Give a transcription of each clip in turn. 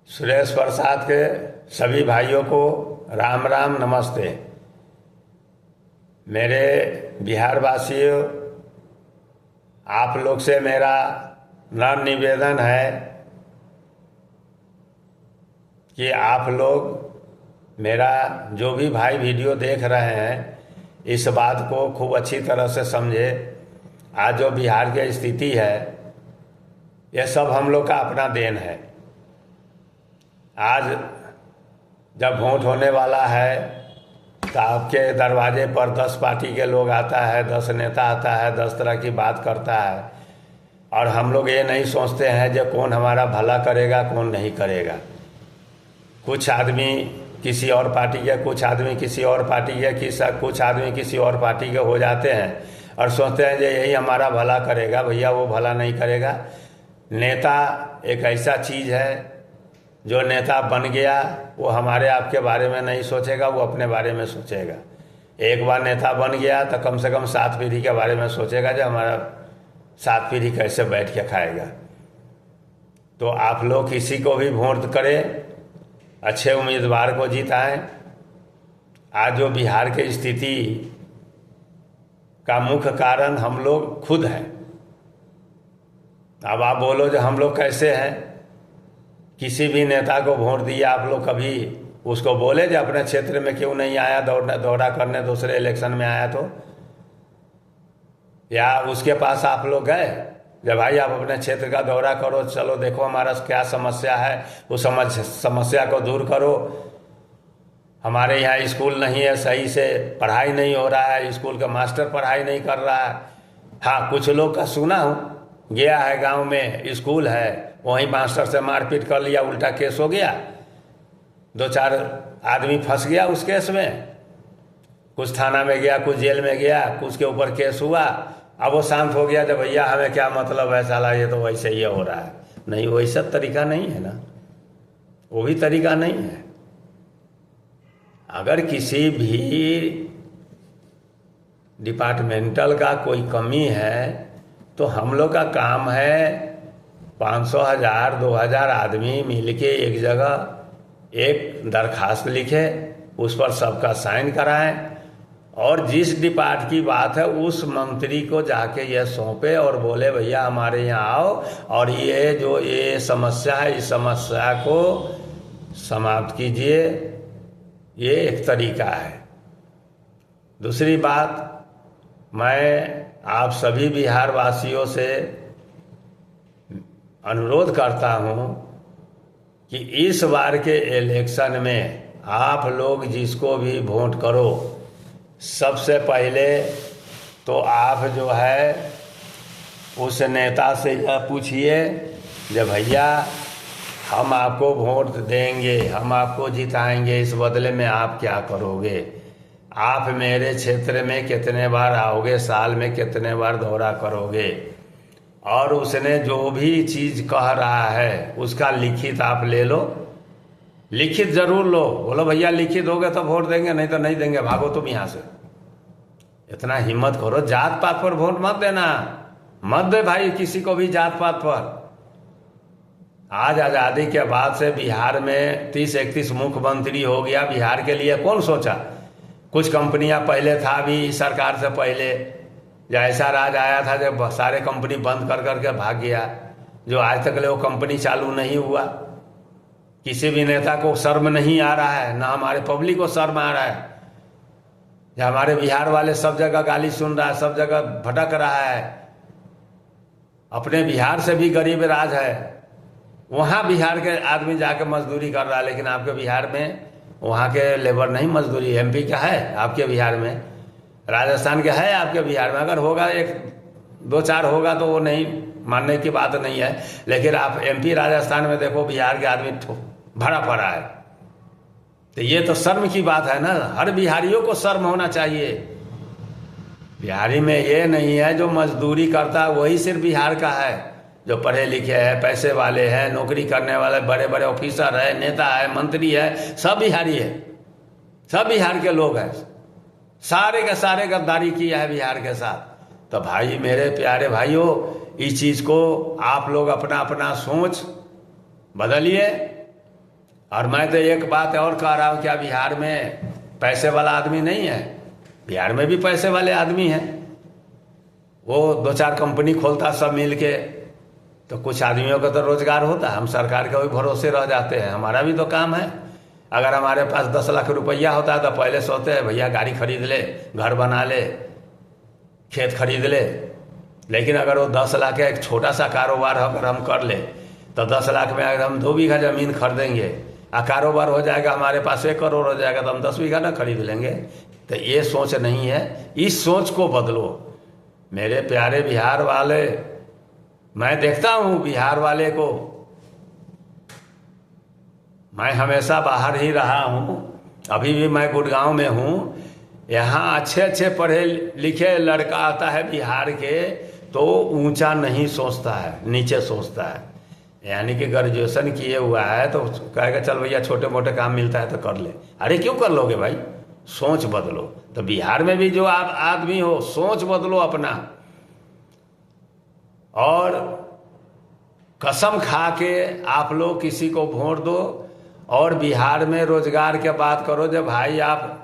सुरेश प्रसाद के सभी भाइयों को राम राम नमस्ते। मेरे बिहार वासियों, आप लोग से मेरा नम्र निवेदन है कि आप लोग मेरा जो भी भाई वीडियो देख रहे हैं, इस बात को खूब अच्छी तरह से समझे। आज जो बिहार की स्थिति है, यह सब हम लोग का अपना देन है। आज जब वोट होने वाला है तो आपके दरवाजे पर 10 पार्टी के लोग आता है, 10 नेता आता है, 10 तरह की बात करता है, और हम लोग ये नहीं सोचते हैं जो कौन हमारा भला करेगा कौन नहीं करेगा। कुछ आदमी किसी और पार्टी के, कुछ आदमी किसी और पार्टी के, कुछ आदमी किसी और पार्टी के हो जाते हैं और सोचते हैं जो यही हमारा भला करेगा। भैया वो भला नहीं करेगा। नेता एक ऐसा चीज़ है, जो नेता बन गया वो हमारे आपके बारे में नहीं सोचेगा, वो अपने बारे में सोचेगा। एक बार नेता बन गया तो कम से कम 7 पीढ़ी के बारे में सोचेगा, जो हमारा 7 पीढ़ी कैसे बैठ के खाएगा। तो आप लोग किसी को भी वोट करें, अच्छे उम्मीदवार को जिताएं। आज जो बिहार की स्थिति का मुख्य कारण हम लोग खुद हैं। अब आप बोलो जो हम लोग कैसे हैं। किसी भी नेता को वोट दिया, आप लोग कभी उसको बोले जो अपने क्षेत्र में क्यों नहीं आया दौरा करने, दूसरे इलेक्शन में आया तो? या उसके पास आप लोग गए जब भाई आप अपने क्षेत्र का दौरा करो, चलो देखो हमारा क्या समस्या है, उस समस्या को दूर करो। हमारे यहाँ स्कूल नहीं है, सही से पढ़ाई नहीं हो रहा है, स्कूल का मास्टर पढ़ाई नहीं कर रहा है। हाँ, कुछ लोग का सुना हूँ, गया है गांव में स्कूल है, वहीं मास्टर से मारपीट कर लिया, उल्टा केस हो गया, 2-4 आदमी फंस गया उस केस में। कुछ थाना में गया, कुछ जेल में गया, कुछ के ऊपर केस हुआ। अब वो शांत हो गया, जब भैया हमें क्या मतलब है, साला ये तो वैसे ही हो रहा है। नहीं, वैसा तरीका नहीं है ना, वो भी तरीका नहीं है। अगर किसी भी डिपार्टमेंटल का कोई कमी है तो हम लोग का काम है 500, 1000, 2000 आदमी मिलके एक जगह एक दरखास्त लिखे, उस पर सबका साइन कराएं, और जिस डिपार्ट की बात है उस मंत्री को जाके ये सौंपे और बोले भैया हमारे यहाँ आओ और ये समस्या है, इस समस्या को समाप्त कीजिए। ये एक तरीका है। दूसरी बात, मैं आप सभी बिहार वासियों से अनुरोध करता हूं कि इस बार के इलेक्शन में आप लोग जिसको भी वोट करो, सबसे पहले तो आप जो है उस नेता से यह पूछिए कि भैया हम आपको वोट देंगे, हम आपको जिताएंगे, इस बदले में आप क्या करोगे? आप मेरे क्षेत्र में कितने बार आओगे, साल में कितने बार दौरा करोगे? और उसने जो भी चीज़ कह रहा है उसका लिखित आप ले लो, लिखित जरूर लो। बोलो भैया लिखित होगे तो वोट देंगे, नहीं तो नहीं देंगे, भागो तुम यहाँ से। इतना हिम्मत करो। जात पात पर वोट मत देना, मत दे भाई किसी को भी जात पात पर। आज आज़ादी के बाद से बिहार में 30-31 मुख्यमंत्री हो गया। बिहार के लिए कौन सोचा? कुछ कंपनियां पहले था भी सरकार से पहले, जैसा राज आया था जब सारे कंपनी बंद कर करके भाग गया, जो आज तक ले वो कंपनी चालू नहीं हुआ। किसी भी नेता को शर्म नहीं आ रहा है, ना हमारे पब्लिक को शर्म आ रहा है। जो हमारे बिहार वाले सब जगह गाली सुन रहा है, सब जगह भटक रहा है। अपने बिहार से भी गरीब राज है, वहाँ बिहार के आदमी जाके मजदूरी कर रहा है, लेकिन आपके बिहार में वहाँ के लेबर नहीं मजदूरी। एमपी का है आपके बिहार में, राजस्थान के है आपके बिहार में। अगर होगा 1-2-4 होगा तो वो नहीं मानने की बात नहीं है, लेकिन आप एमपी राजस्थान में देखो, बिहार के आदमी भरा पड़ा है। तो ये तो शर्म की बात है ना, हर बिहारियों को शर्म होना चाहिए। बिहारी में ये नहीं है जो मजदूरी करता है वही सिर्फ बिहार का है। जो पढ़े लिखे हैं, पैसे वाले हैं, नौकरी करने वाले बड़े बड़े ऑफिसर है, नेता है, मंत्री है, सब बिहारी है, सब बिहार के लोग हैं। सारे के सारे गद्दारी किया है बिहार के साथ। तो भाई मेरे प्यारे भाइयों, इस चीज़ को आप लोग अपना अपना सोच बदलिए और मैं तो एक बात और कह रहा हूँ, क्या बिहार में पैसे वाला आदमी नहीं है? बिहार में भी पैसे वाले आदमी हैं। वो 2-4 कंपनी खोलता सब मिल के, तो कुछ आदमियों का तो रोजगार होता है। हम सरकार के भी भरोसे रह जाते हैं। हमारा भी तो काम है। अगर हमारे पास 10 लाख रुपया होता है तो पहले सोचते हैं भैया गाड़ी खरीद ले, घर बना ले, खेत खरीद ले। लेकिन अगर वो 10 लाख का एक छोटा सा कारोबार अगर हम कर ले तो 10 लाख में अगर हम 2 बीघा ज़मीन खरीदेंगे और कारोबार हो जाएगा, हमारे पास 1 करोड़ हो जाएगा, तो हम 10 बीघा ना खरीद लेंगे। तो ये सोच नहीं है, इस सोच को बदलो मेरे प्यारे बिहार वाले। मैं देखता हूँ बिहार वाले को, मैं हमेशा बाहर ही रहा हूँ, अभी भी मैं गुड़गांव में हूँ। यहाँ अच्छे अच्छे पढ़े लिखे लड़का आता है बिहार के, तो ऊंचा नहीं सोचता है, नीचे सोचता है। यानी कि ग्रेजुएशन किए हुआ है तो कहेगा चल भैया छोटे मोटे काम मिलता है तो कर ले। अरे क्यों कर लोगे भाई? सोच बदलो। तो बिहार में भी जो आप आदमी हो, सोच बदलो अपना, और कसम खा के आप लोग किसी को वोट दो। और बिहार में रोजगार के बात करो। जब भाई आप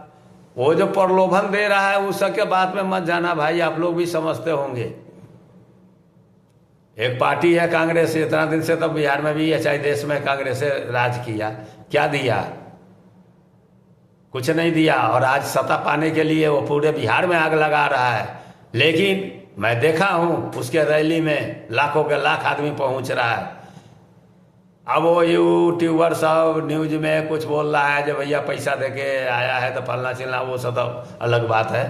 वो जो प्रलोभन दे रहा है उस सबके बात में मत जाना भाई, आप लोग भी समझते होंगे। एक पार्टी है कांग्रेस, इतना दिन से तो बिहार में भी है, चाहे देश में कांग्रेस राज किया, क्या दिया? कुछ नहीं दिया। और आज सत्ता पाने के लिए वो पूरे बिहार में आग लगा रहा है। लेकिन मैं देखा हूं उसके रैली में लाखों के लाख आदमी पहुंच रहा है। अब वो यूट्यूबर सब न्यूज में कुछ बोल रहा है जो भैया पैसा देके आया है तो फलना चिलना, वो सब तो अलग बात है।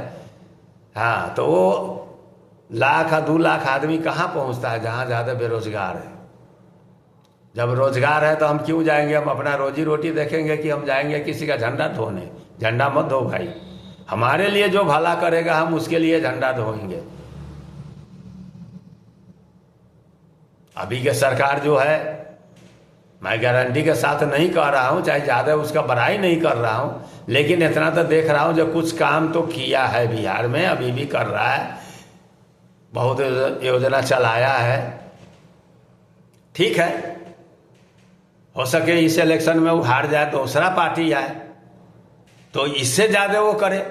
हाँ, तो वो 1-2 लाख आदमी कहाँ पहुँचता है जहाँ ज़्यादा बेरोजगार है। जब रोजगार है तो हम क्यों जाएंगे? हम अपना रोजी रोटी देखेंगे कि हम जाएंगे किसी का झंडा ढोने? झंडा मत धो भाई, हमारे लिए जो भला करेगा हम उसके लिए झंडा ढोएंगे। अभी के सरकार जो है, मैं गारंटी के साथ नहीं कह रहा हूँ, चाहे ज़्यादा उसका बड़ाई नहीं कर रहा हूँ, लेकिन इतना तो देख रहा हूँ जो कुछ काम तो किया है बिहार में, अभी भी कर रहा है, बहुत योजना चलाया है। ठीक है, हो सके इस इलेक्शन में वो हार जाए, दूसरा पार्टी आए तो इससे ज़्यादा वो करे।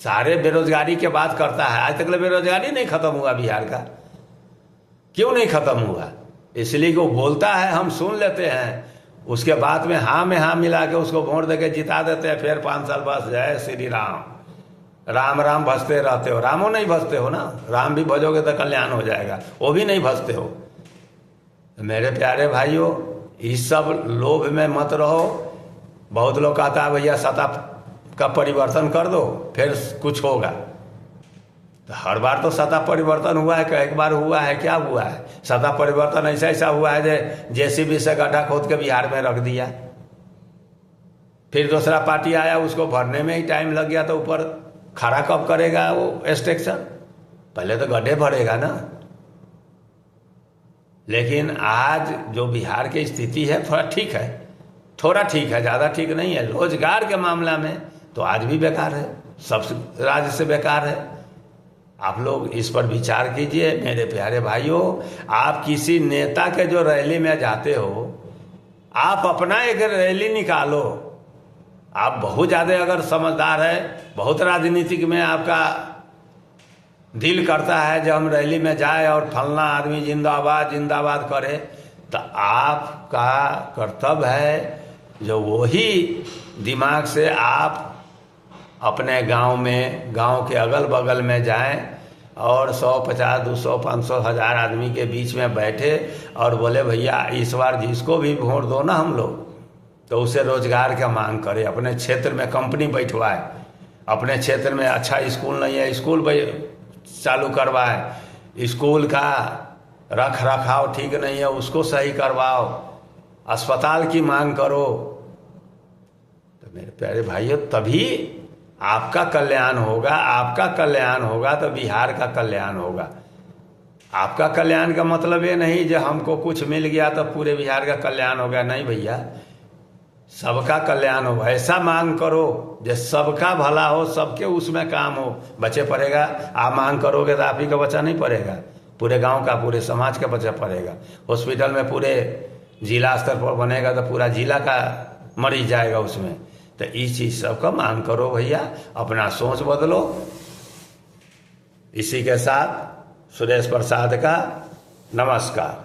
सारे बेरोजगारी के बात करता है, आज तक बेरोजगारी नहीं खत्म हुआ बिहार का। क्यों नहीं खत्म हुआ? इसलिए कि वो बोलता है, हम सुन लेते हैं, उसके बाद में हाँ मिला के उसको वोट देके जिता देते हैं। फिर 5 साल बाद जय श्री राम, राम राम भजते रहते हो। रामो नहीं भजते हो ना, राम भी भजोगे तो कल्याण हो जाएगा, वो भी नहीं भजते हो। मेरे प्यारे भाइयों, इस सब लोभ में मत रहो। बहुत लोग कहता है भैया सत्ता का परिवर्तन कर दो फिर कुछ होगा। तो हर बार तो सत्ता परिवर्तन हुआ है? एक बार हुआ है? क्या हुआ है? सत्ता परिवर्तन ऐसा हुआ है जेसीबी से गड्ढा खोद के बिहार में रख दिया, फिर दूसरा पार्टी आया, उसको भरने में ही टाइम लग गया, तो ऊपर खड़ा कब करेगा वो स्ट्रक्चर? पहले तो गड्ढे भरेगा ना। लेकिन आज जो बिहार की स्थिति है थोड़ा ठीक है, ज़्यादा ठीक नहीं है। रोजगार के मामला में तो आज भी बेकार है, सब राज्य से बेकार है। आप लोग इस पर विचार कीजिए मेरे प्यारे भाइयों। आप किसी नेता के जो रैली में जाते हो, आप अपना एक रैली निकालो। आप बहुत ज़्यादा अगर समझदार है, बहुत राजनीतिक में आपका दिल करता है जब हम रैली में जाए और फलना आदमी जिंदाबाद जिंदाबाद करे, तो आपका कर्तव्य है जो वही दिमाग से आप अपने गांव में, गांव के अगल बगल में जाएं और 100, 50, 200, 500, 1000 आदमी के बीच में बैठे और बोले भैया इस बार जिसको भी वोट दो ना हम लोग, तो उसे रोजगार का मांग करे। अपने क्षेत्र में कंपनी बैठवाए, अपने क्षेत्र में अच्छा स्कूल नहीं है, स्कूल चालू करवाए, स्कूल का रख रखाव ठीक नहीं है उसको सही करवाओ, अस्पताल की मांग करो। तो मेरे प्यारे भाइयों, तभी आपका कल्याण होगा तो बिहार का कल्याण होगा। आपका कल्याण का मतलब ये नहीं जो हमको कुछ मिल गया तो पूरे बिहार का कल्याण हो गया, नहीं भैया, सबका कल्याण हो। ऐसा मांग करो जो सबका भला हो, सबके उसमें काम हो। बच्चे पढ़ेगा, आप मांग करोगे तो आप ही का बच्चा नहीं पढ़ेगा, पूरे गांव का, पूरे समाज का बच्चा पढ़ेगा। हॉस्पिटल में पूरे जिला स्तर पर बनेगा तो पूरा जिला का मरीज जाएगा उसमें। तो इस चीज़ सब का मांग करो भैया, अपना सोच बदलो। इसी के साथ सुरेश प्रसाद का नमस्कार।